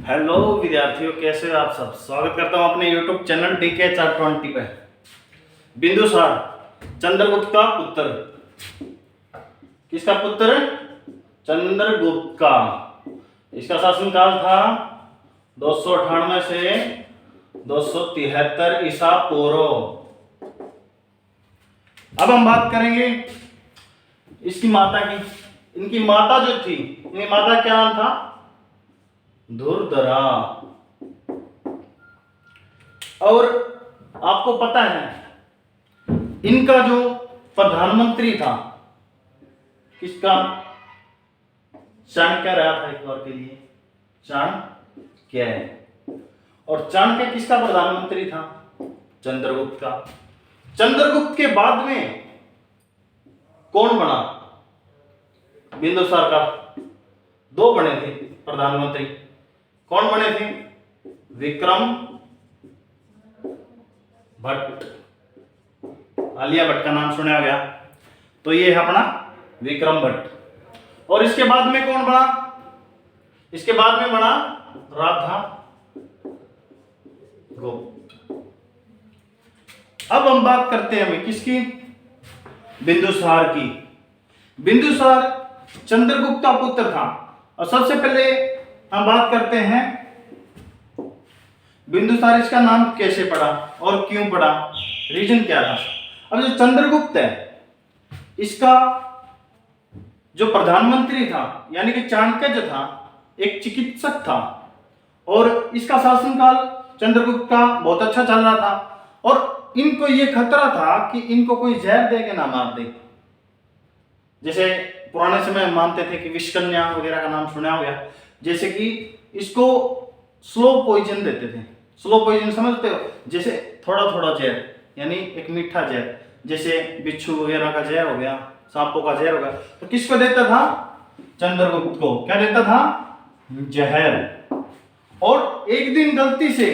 Hello विद्यार्थियों, कैसे हो आप सब। स्वागत करता हूं अपने YouTube चैनल DK 420 पे। बिंदुसार चंद्रगुप्त का पुत्र। किसका पुत्र? चंद्रगुप्त का। इसका शासनकाल था 298 से 273 ईसा पूर्व। अब हम बात करेंगे इसकी माता की। इनकी माता जो थी, इनकी माता क्या नाम था? धुरधरा। और आपको पता है इनका जो प्रधानमंत्री था, किसका? चाणक्य रहा था एक बार के लिए। चाणक्य। और चाणक्य किसका प्रधानमंत्री था? चंद्रगुप्त का। चंद्रगुप्त के बाद में कौन बना? बिंदुसार का। दो बने थे प्रधानमंत्री। कौन बने थे? विक्रम भट्ट। आलिया भट्ट का नाम सुना गया, तो ये है अपना विक्रम भट्ट। और इसके बाद में कौन बना? इसके बाद में बना राधा गुप्त। अब हम बात करते हैं किसकी? बिंदुसार की। बिंदुसार चंद्रगुप्त का पुत्र था। और सबसे पहले हम बात करते हैं बिंदुसार, इसका नाम कैसे पड़ा और क्यों पड़ा, रीजन क्या था। अब जो चंद्रगुप्त है, इसका जो प्रधानमंत्री था, यानी कि चाणक्य जो था, एक चिकित्सक था। और इसका शासनकाल चंद्रगुप्त का बहुत अच्छा चल रहा था। और इनको ये खतरा था कि इनको कोई जहर दे के ना मार दे। जैसे पुराने समय में मानते थे कि विषकन्या वगैरह का नाम सुना होगा। जैसे कि इसको स्लो पॉइजन देते थे। स्लो पॉइजन समझते हो? जैसे थोड़ा थोड़ा जहर, यानी एक मीठा जहर, जैसे बिच्छू वगैरह का जहर हो गया, सांपों का जहर हो गया। तो किसको देता था? चंद्रगुप्त को। क्या देता था? जहर। और एक दिन गलती से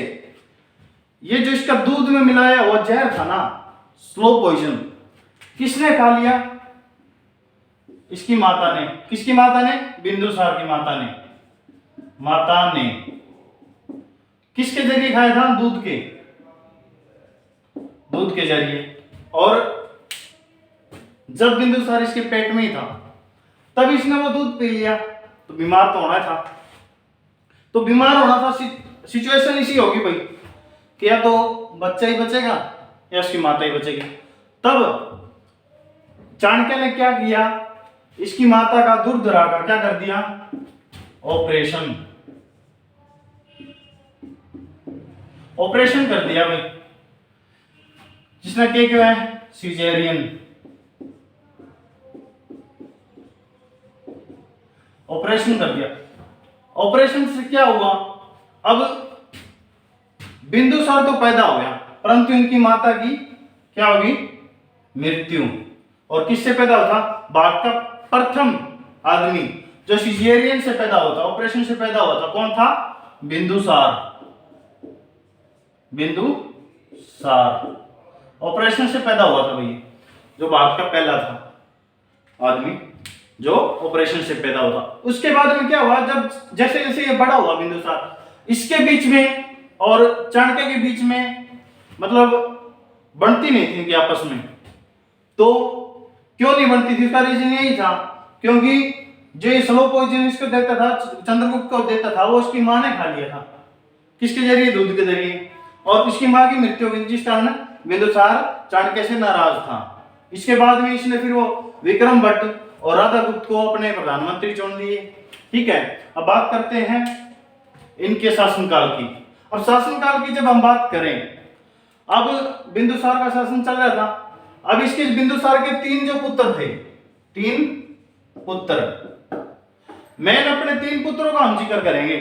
ये जो इसका दूध में मिलाया हुआ जहर था ना, स्लो पॉइजन, किसने खा लिया? इसकी माता ने। किसकी माता ने? बिंदुसार की माता ने। माता ने किसके जरिए खाया था? दूध के। दूध के जरिए। और जब बिंदुसार इसके पेट में ही था, तब इसने वो दूध पी लिया, तो बीमार तो होना था। तो बीमार होना था, सिचुएशन इसी होगी भाई कि या तो बच्चा ही बचेगा या उसकी माता ही बचेगी। तब चाणक्य ने क्या किया? इसकी माता का, दुर्धरा का, क्या कर दिया? ऑपरेशन। ऑपरेशन कर दिया भाई, जिसने क्या है? सिजेरियन। ऑपरेशन कर दिया। ऑपरेशन से क्या हुआ? अब बिंदुसार तो पैदा हो गया, परंतु इनकी माता की क्या होगी? मृत्यु। और किससे पैदा होता? भारत का प्रथम आदमी जो सिजेरियन से पैदा होता, ऑपरेशन से पैदा होता, कौन था? बिंदुसार। बिंदुसार ऑपरेशन से पैदा हुआ था भाई, जो भारत का पहला था आदमी जो ऑपरेशन से पैदा हुआ। उसके बाद में क्या हुआ? जब जैसे जैसे ये बड़ा हुआ बिंदुसार, इसके बीच में और चाणक्य के बीच में मतलब बनती नहीं थी इनकी आपस में। तो क्यों नहीं बनती थी? इसका रीजन यही था क्योंकि जो स्लो पॉइजन इसको देता था, चंद्रगुप्त को देता था, वो उसकी मां ने खा लिया था। किसके जरिए? दूध के जरिए। और इसकी मां की मृत्यु हो गई, जिस कारण बिंदुसार चाणक्य से नाराज था। इसके बाद में इसने फिर वो विक्रम भट्ट और राधा गुप्त को अपने प्रधानमंत्री चुन लिए। ठीक है, अब बात करते हैं इनके शासनकाल की। अब शासनकाल की जब हम बात करें, अब बिंदुसार का शासन चल रहा था। अब इसके बिंदुसार के तीन जो पुत्र थे, तीन पुत्र, मैन अपने तीन पुत्रों का हम जिक्र करेंगे।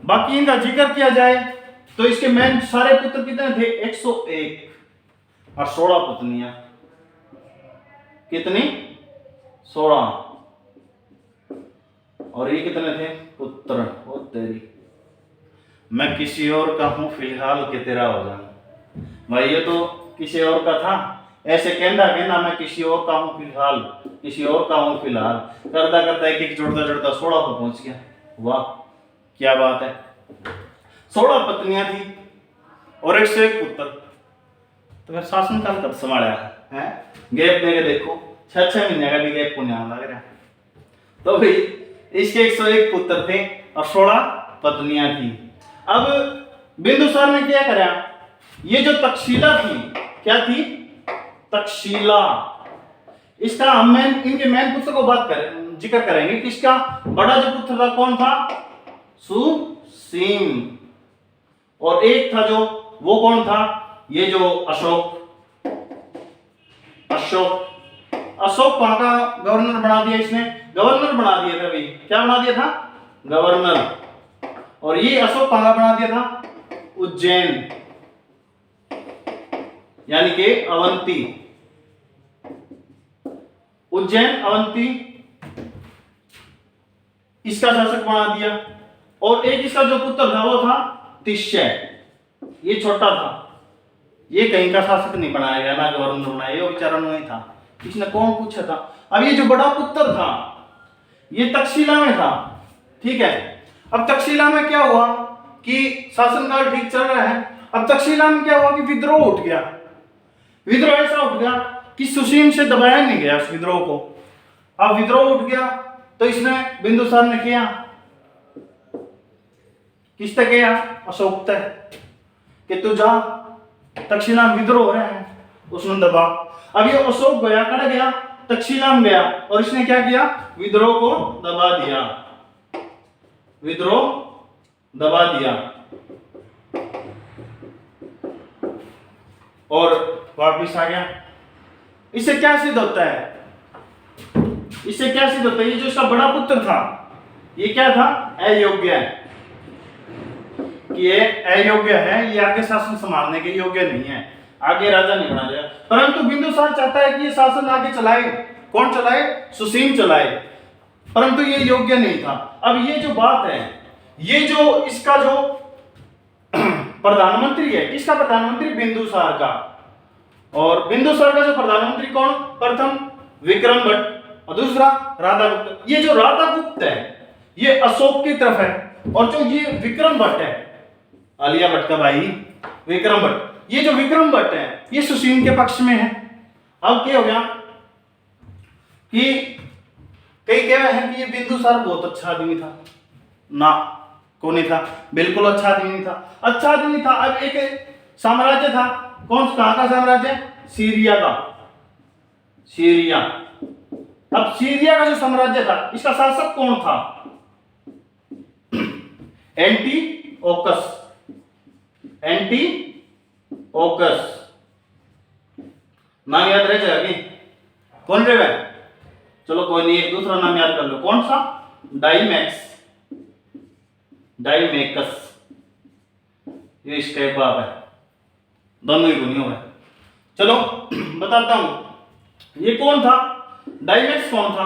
बाकी इनका जिक्र किया जाए तो इसके मैन सारे पुत्र कितने थे? 101 और 16 पुत्नियां। कितनी? 16। और ये कितने थे पुत्र? ओ तेरी, मैं किसी और का हूं फिलहाल के तेरा हो जाऊं। भाई ये तो किसी और का था, ऐसे कहना मैं किसी और का हूं फिलहाल, किसी और का हूं फिलहाल, करता करता एक एक जोड़ता जोड़ता 16 पर पहुंच गया। वाह क्या बात है। 16 पत्नियां थी और 101 पुत्र। तो फिर शासनकाल कब संभाला है? गैप देके देखो, 6-6 महीने का भी गैप पुण्य लग रहा है। तो भाई इसके 101 पुत्र थे और 16 पत्नियां थी। अब बिंदुसार ने क्या करा, ये जो तक्षशिला थी, क्या थी? तक्षशिला। इसका हम इनके मेन पुत्र को बात करें, जिक्र करेंगे कि इसका बड़ा जो पुत्र था कौन था? सुसीम। और एक था जो, वो कौन था? ये जो अशोक। अशोक वहां का गवर्नर बना दिया इसने, गवर्नर बना दिया था भाई। क्या बना दिया था? गवर्नर। और ये अशोक कहां का बना दिया था? उज्जैन, यानी कि अवंती। उज्जैन अवंती इसका शासक बना दिया। और एक इसका जो पुत्र था वो था तिष्य। ये छोटा था, ये कहीं का शासक नहीं बनाया गया, ना गवर्नर बनाया, ये बेचारा नहीं था। इसने कौन पूछा था? अब ये जो बड़ा पुत्र था ये तक्षशिला में था, ठीक है। अब तक्षशिला में क्या हुआ कि शासनकाल ठीक चल रहा है। अब तक्षशिला में क्या हुआ कि विद्रोह उठ गया। विद्रोह ऐसा उठ गया कि सुसीम से दबाया नहीं गया उस विद्रोह को। अब विद्रोह उठ गया तो इसने बिंदुसार ने किया, किस तक किया? अशोक तक, कि तू जा, तक्षशिला में विद्रोह हो रहे हैं, उसने दबा। अब ये अशोक गया, कड़ गया, तक्षशिला में गया और इसने क्या किया? विद्रोह को दबा दिया, विद्रोह दबा दिया। और वापिस आ गया। इससे क्या सिद्ध होता है? इससे क्या सिद्ध होता है? ये जो इसका बड़ा पुत्र था ये क्या था? अयोग्य है, कि ये अयोग्य है, ये आगे शासन संभालने के योग्य नहीं है, आगे राजा नहीं बना जाएगा। परंतु बिंदुसार चाहता है कि ये शासन आगे चलाए। कौन चलाए? सुसीम चलाए, परंतु ये योग्य नहीं था। अब ये जो बात है, ये जो इसका जो प्रधानमंत्री है, किसका प्रधानमंत्री? बिंदुसार का। और बिंदुसार का जो प्रधानमंत्री कौन? प्रथम विक्रम भट्ट और दूसरा राधागुप्त। ये जो राधागुप्त है ये अशोक की तरफ है, और जो ये विक्रम भट्ट है, आलिया भट्ट का भाई विक्रम भट्ट, ये जो विक्रम भट्ट है ये सुसीम के पक्ष में है। अब क्या हो गया कि कई कह रहे हैं कि ये बिंदुसार बहुत अच्छा आदमी था। ना, कौन नहीं था? बिल्कुल अच्छा आदमी नहीं था, अच्छा आदमी था। अब एक साम्राज्य था, कौन सा? कहां का साम्राज्य? सीरिया का। सीरिया। अब सीरिया का जो साम्राज्य था इसका शासक कौन था? एंटीओकस। एंटीओकस नाम याद रह जाएगा? कौन रहेगा? चलो कोई नहीं, एक दूसरा नाम याद कर लो। कौन सा? डाइमैक्स, डाइमेकस, ये इसका एक बाप है, दोनों ही गुनियों है। चलो बताता हूं ये कौन था। डाइमैक्स कौन था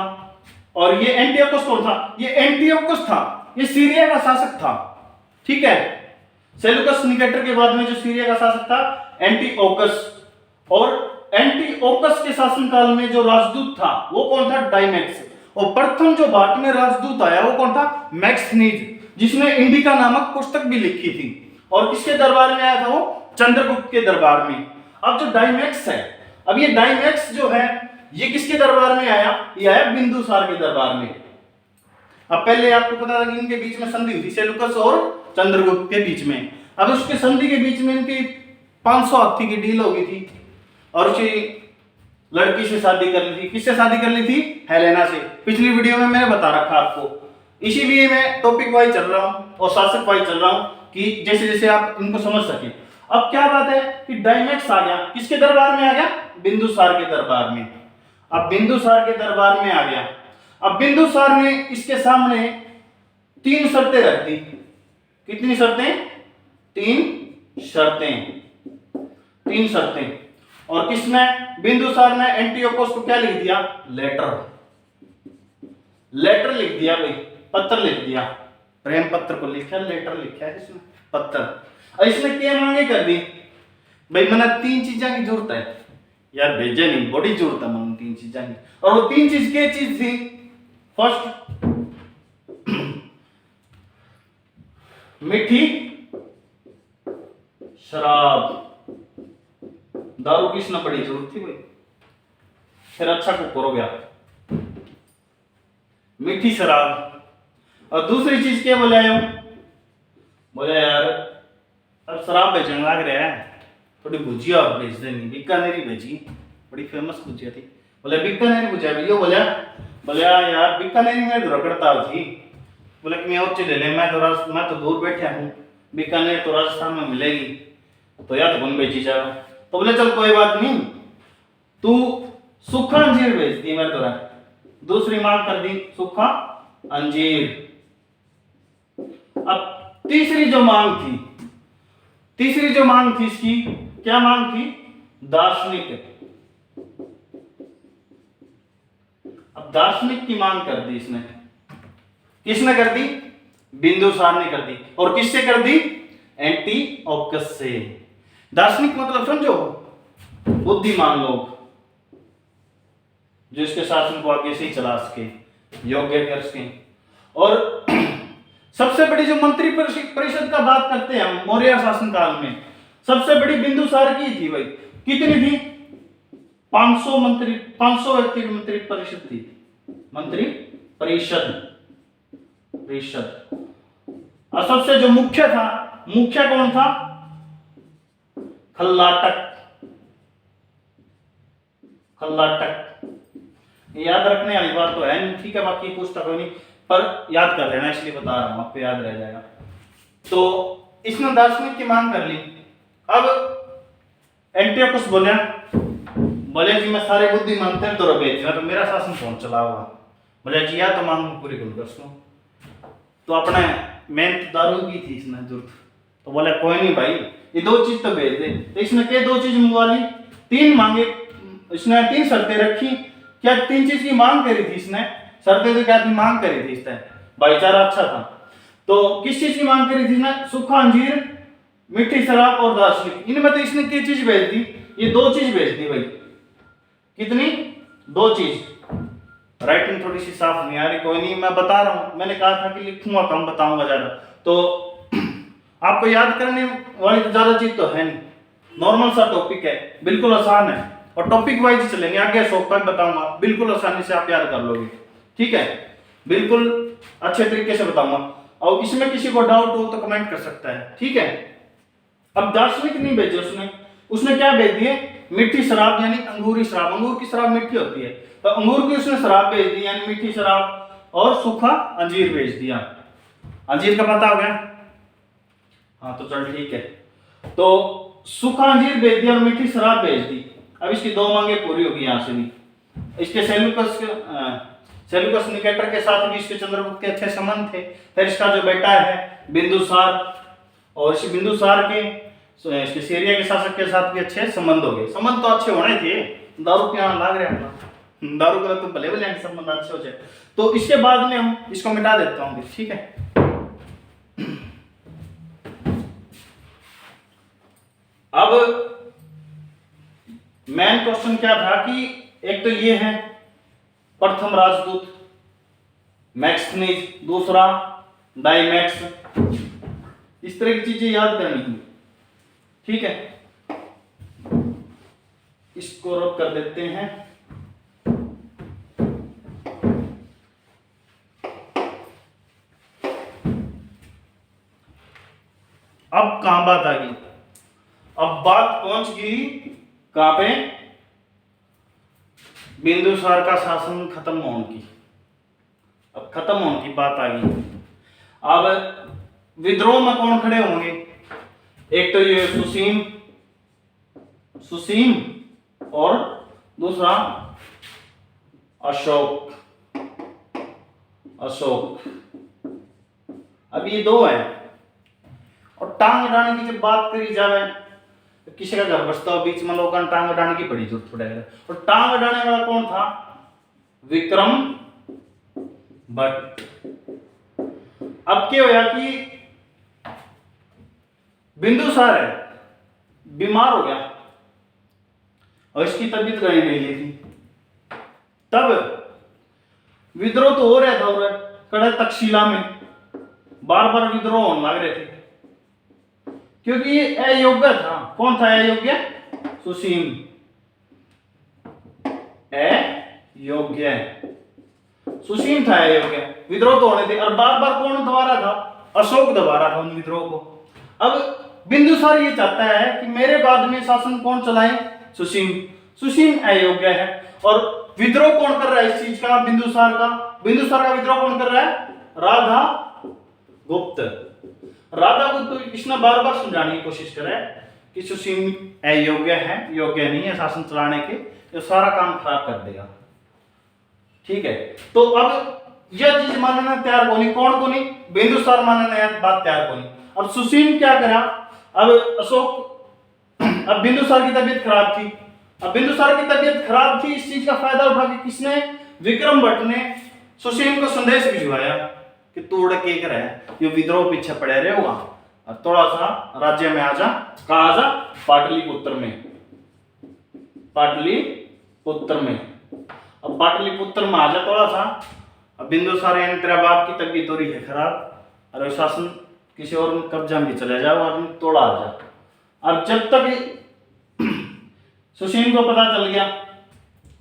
और ये एंटीओकस कौन था? ये एंटीओकस था, ये सीरिया का शासक था, ठीक है। सेल्यूकस निकेटर के बाद में जो सीरिया का शासक था एंटीओकस। और एंटीओकस के शासनकाल में जो राजदूत था वो कौन था? डाइमैक्स। और प्रथम जो भारत में राजदूत आया वो कौन था? मैक्सनीज, जिसने इंडिका नामक पुस्तक भी लिखी थी। और किसके दरबार में आया था वो? चंद्रगुप्त के दरबार में। अब जो डाइमैक्स है, अब ये डाइमैक्स जो है ये किसके दरबार में आया? ये आया बिंदुसार के दरबार में। अब पहले आपको पता था कि इनके बीच में संधि हुई थी, सेल्यूकस और चंद्रगुप्त के बीच में। अब उसके संधि के बीच में इनकी 500 हाथी की डील हो गई थी और उसी लड़की से शादी कर ली थी। किससे शादी कर ली थी? हेलेना से। पिछली वीडियो में मैंने बता रखा आपको, इसीलिए मैं टॉपिक वाइज चल रहा हूं और शासक वाइज चल रहा हूं कि जैसे जैसे आप इनको समझ सके। अब क्या बात है कि डाइमैक्स आ गया, किसके दरबार में आ गया? बिंदुसार के दरबार में। अब बिंदुसार के दरबार में आ गया। अब बिंदुसार ने इसके सामने 3 शर्तें रख दी। कितनी शर्तें? 3 शर्तें। 3 शर्तें। और किसने? बिंदुसार ने एंटीओकस को क्या लिख दिया? लेटर। लेटर लिख दिया भाई, पत्र लिख दिया। प्रेम पत्र को लिखा, लेटर लिखा है इसने, पत्र। और इसने क्या मांगे कर दी भाई? मैंने 3 चीजें की जरूरत है यार, भेजे नहीं, बड़ी जरूरत है मन 3 चीजें की। और वो 3 चीज क्या चीज थी? फर्स्ट मीठी शराब, दारू किसने बड़ी जरूरत थी भाई, फिर अच्छा कुकर हो गया, मीठी शराब। और दूसरी चीज क्या बोले आयो, बोले यार अब शराब बेचने लग रहा है, थोड़ी भुजिया और बेच देनी, बीकानेरी भेजी, बड़ी फेमस भुजिया थी। बोले बीकानेरी भुजिया भैया, बोले यार बीकानेरी में तो रगड़ता थी, बोले कि मैं और चीज ले ले, मैं तो दूर बैठा हूँ, बीकानेर तो राजस्थान में मिलेगी, तो या तो कौन बेची जाओ। तो बोले चल कोई बात नहीं, तू सूखा अंजीर बेच दी मेरे तरह, दूसरी मांग कर दी सूखा अंजीर। अब तीसरी जो मांग थी इसकी, क्या मांग थी, दार्शनिक। अब दार्शनिक की मांग कर दी इसने, किसने कर दी, बिंदुसार ने कर दी। और किससे कर दी, एंटिओकस से। दार्शनिक मतलब समझो, बुद्धिमान लोग जो इसके शासन को आगे से ही चला सके, योग्य कर सके। और सबसे बड़ी जो मंत्री परिषद का बात करते हैं हम मौर्य शासन काल में, सबसे बड़ी बिंदुसार की थी भाई। कितनी थी, 500 व्यक्ति की मंत्री परिषद थी, मंत्री परिषद। और सबसे जो मुख्य कौन था, खल्लाटक। याद रखने वाली बात तो है नहीं, ठीक है, बाकी पूछता कोई नहीं, पर याद कर लेना, इसलिए बता रहा हूं, आपको याद रह जाएगा। तो इसने दार्शनिक की मांग कर ली। अब एंटिओकस बोले जी मैं सारे बुद्धिमान थे तो भेज, तो मेरा शासन कौन चलाओगा। बोले जी या तो मांग पूरी कर सो, तो अपने मेहनत दारू की थी इसने जरूरत, तो बोले कोई नहीं भाई, ये 2 चीज तो भेज दे। तो इसने क्या 2 चीज मंगवा ली, 3 मांगे, इसने 3 शर्तें रखी। क्या 3 चीज की मांग करी थी इसने, शर्तें तो क्या थी, मांग करी थी इसने, भाईचारा अच्छा था। तो किस चीज की मांग करी थी इसने, सूखा अंजीर, मीठी शराब और दार्शनिक। इनमें तो इसने क्या चीज भेज दी, ये 2 चीज भेज दी भाई। कितनी, 2 चीज। राइटिंग थोड़ी सी साफ नहीं आ रही, कोई नहीं, मैं बता रहा हूं, मैंने कहा था कि लिखूंगा कम, बताऊंगा ज्यादा। तो आपको याद करने वाली तो ज्यादा चीज तो है नहीं, नॉर्मल सा टॉपिक है, बिल्कुल आसान है, और टॉपिक वाइज चलेंगे, आगे शौक तक बताऊंगा, बिल्कुल आसानी से आप याद कर लोगे, ठीक है, बिल्कुल अच्छे तरीके से बताऊंगा। और इसमें किसी को डाउट हो तो कमेंट कर सकता है, ठीक है। अब दार्शनिक नहीं भेजे उसने क्या भेज दिए, मीठी शराब यानी अंगूरी शराब, अंगूर की शराब मीठी होती है, तो अंगूर की उसने शराब भेज दी यानी मीठी शराब, और सूखा अंजीर भेज दिया। अंजीर का पता हो गया, हाँ तो चल ठीक है। तो सूखा अंजीर भेज दिया और मीठी शराब भेज दी। अब इसकी 2 मांगे पूरी होगी यहाँ से भी। इसके सेल्यूकस निकेटर के साथ भी इसके चंद्रगुप्त के अच्छे संबंध थे। फिर इसका जो बेटा है बिंदुसार, और इस बिंदुसार के इसके सीरिया के शासक के साथ भी अच्छे संबंध हो गए। संबंध तो अच्छे होने थे, दारू पीना लग रहा है, दारू का तो भले भले संबंध अच्छे हो जाए। तो इसके बाद में हम इसको मिटा देता हूँ, ठीक है। अब मेन क्वेश्चन क्या था कि एक तो ये है प्रथम राजदूत मैक्सनीज, दूसरा डाइमैक्स, इस तरह की चीजें याद करनी है, ठीक है। इसको रद्द कर देते हैं। अब कहां बात आ गई, अब बात पहुंच गई कहां पे, बिंदुसार का शासन खत्म होने की। अब खत्म होने की बात आ गई। अब विद्रोह में कौन खड़े होंगे, एक तो ये सुसीम और दूसरा अशोक। अब ये 2 है। और टांग अड़ाने की जब बात करी जाए, तो किसी का घर बसता हो बीच में, लोगों ने टांग अड़ाने की बड़ी जरूरत पड़ेगा। और टांग अड़ाने वाला कौन था, विक्रम भट्ट। अब क्या होया कि बिंदुसार है बीमार हो गया और इसकी तबीयत गई नहीं थी, तब विद्रोह तो हो रहा था कड़े तक्षशिला में, बार बार विद्रोह होने लग रहे थे, क्योंकि ये अयोग्य था। कौन था अयोग्य? सुसीम। अयोग्य, सुसीम था अयोग्य। विद्रोह तो होने थे, और बार बार कौन दबा रहा था? अशोक दबा रहा था उन विद्रोह को। अब बिंदुसार ये चाहता है कि मेरे बाद में शासन कौन चलाए? सुसीम। सुसीम अयोग्य है, और विद्रोह कौन कर रहा है इस चीज का? बिंदुसार का। बिंदुसार का विद्रोह कौन कर रहा है? राधा गुप्त। राधा गुप्त इसने बार बार समझाने की कोशिश करा है कि सुसीम अयोग्य है, योग्य नहीं है शासन चलाने के, जो सारा काम खराब कर देगा। ठीक है, तो अब यह चीज मानने तैयार कोनी। कौन कोनी? बिंदुसार मानने बात तैयार कोनी। अब सुसीम क्या करा? अब अब बिंदुसार की तबीयत खराब थी। अब बिंदुसार की तबीयत खराब थी, इस चीज का फायदा उठा के किसने? विक्रम भट्ट ने सुसीम को संदेश भिजवाया कि तू उड़ के कर है, ये विद्रोह पीछे पड़े रहे होगा, और थोड़ा सा राज्य में आजा। कहा आजा? पाटलिपुत्र में। पाटलिपुत्र में। अब पाटलिपुत्र में आजा थोड़ा सा। अब बिंदुसार यानी तेरा बाप की तबीयत हो रही है खराब, और शासन किसी और में कब्जा में चले जाओ, और तोड़ा आ जा। अब जब तक सुसीम को पता चल गया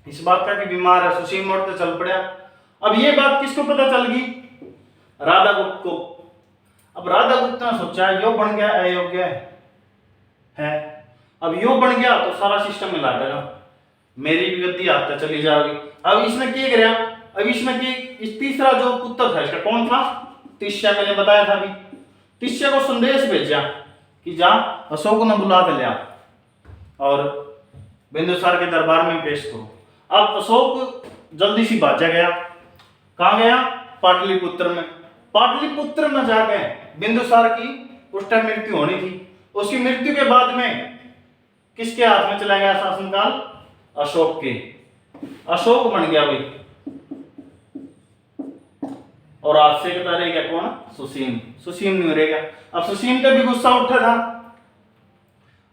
इस बात का कि बीमार है, सुसीम मोड़ तो चल पड़ा। अब ये बात किसको पता चल गई? राधा गुप्त को। अब राधा गुप्त ने सोचा यो बन गया अयोग्य है, अब यो बन गया तो सारा सिस्टम मिला देगा, मेरी भी गद्दी हाथ तक चली जाएगी। अब इसने क्या किया? अब इसने इस तीसरा जो पुत्र था इसका, कौन था? तिष्या। मैंने बताया था अभी। तिष्या को संदेश भेजा कि जा अशोक ने बुला के लिया और बिंदुसार के दरबार में पेश करो। अब अशोक जल्दी सी भाजा गया। कहाँ गया? पाटलिपुत्र में। पाटलिपुत्र में जाके बिंदुसार की उस टाइम मृत्यु होनी थी। उसकी मृत्यु के बाद में किसके हाथ में चला गया शासनकाल? अशोक के। अशोक बन गया भाई, और आज से कहता रहेगा कौन? सुसीम। सुसीम नहीं रहेगा। अब सुसीम का भी गुस्सा उठा था।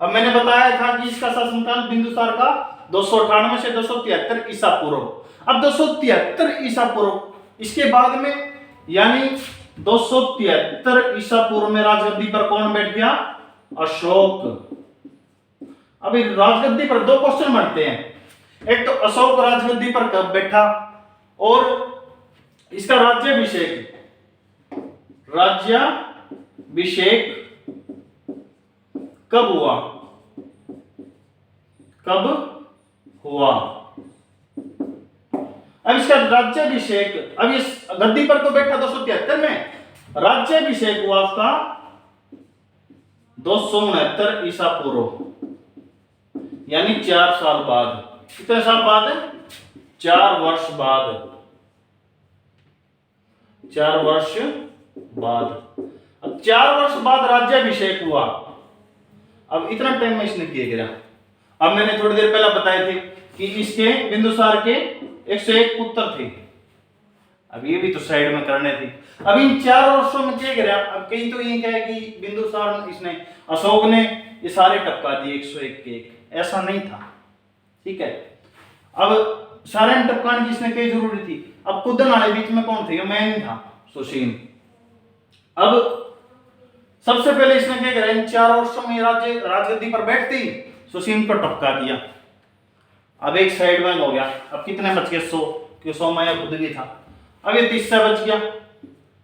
अब मैंने बताया था कि इसका शासनकाल बिंदुसार का 298 से 273 ईसा पूर्व। अब 273 ईसा पूर्व, इसके बाद में यानी 273 ईसा पूर्व में राजगद्दी पर कौन बैठ गया? अशोक। अभी राजगद्दी पर दो क्वेश्चन बनते हैं। एक तो अशोक राजगद्दी पर कब बैठा, और इसका राज्याभिषेक कब हुआ? कब हुआ? अब इसका राज्याभिषेक, अब इस गद्दी पर तो बैठा 273 में, राज्याभिषेक हुआ उसका 269 ईसा पूर्व, यानी 4 साल बाद। कितने साल बाद? 4 वर्ष बाद। 4 वर्ष बाद। अब 4 वर्ष बाद राज्याभिषेक हुआ। अब इतना टाइम में इसने किया गया। अब मैंने थोड़ी देर पहले बताए थे कि इसके बिंदुसार के 101 पुत्र थे। अब ये भी तो साइड में करने थे। अब इन 4 वर्षों में क्या गया? अब कई तो ये कहे कि बिंदुसार इसने, अशोक ने ये सारे टपका दिए 101 के 1। ऐसा नहीं था। ठीक है, अब सारे टपकाने की इसने कई जरूरी थी। अब कुदन वाले बीच में कौन थे? मैं नहीं था, सुसीम। अब सबसे पहले इसने क्या करा? इन 4 वर्षों में राजगद्दी पर बैठती सुसीम को टपका दिया। अब एक साइड में हो गया। अब कितने बच गए? 100, क्यों 100 माया खुद भी था। अब ये तीसरा बच गया।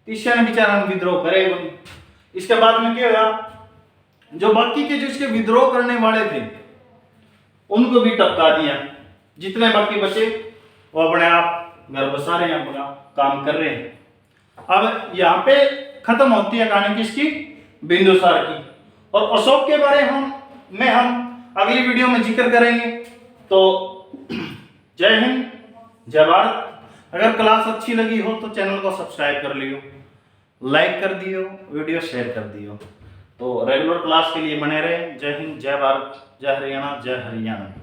तीसरा ने बेचारा विद्रोह करेगा। इसके बाद में क्या हुआ? जो बाकी के जो इसके विद्रोह करने वाले थे उनको भी टपका दिया। जितने बाकी बचे वो अपने आप घर बसा रहे हैं, अपना काम कर रहे हैं। अब यहाँ पे खत्म होती है कहानी किसकी? बिंदुसार की। और अशोक के बारे में हम अगली वीडियो में जिक्र करेंगे। तो जय हिंद, जय भारत। अगर क्लास अच्छी लगी हो तो चैनल को सब्सक्राइब कर लियो, लाइक कर दियो, वीडियो शेयर कर दियो। तो रेगुलर क्लास के लिए बने रहे। जय हिंद, जय भारत, जय हरियाणा, जय हरियाणा।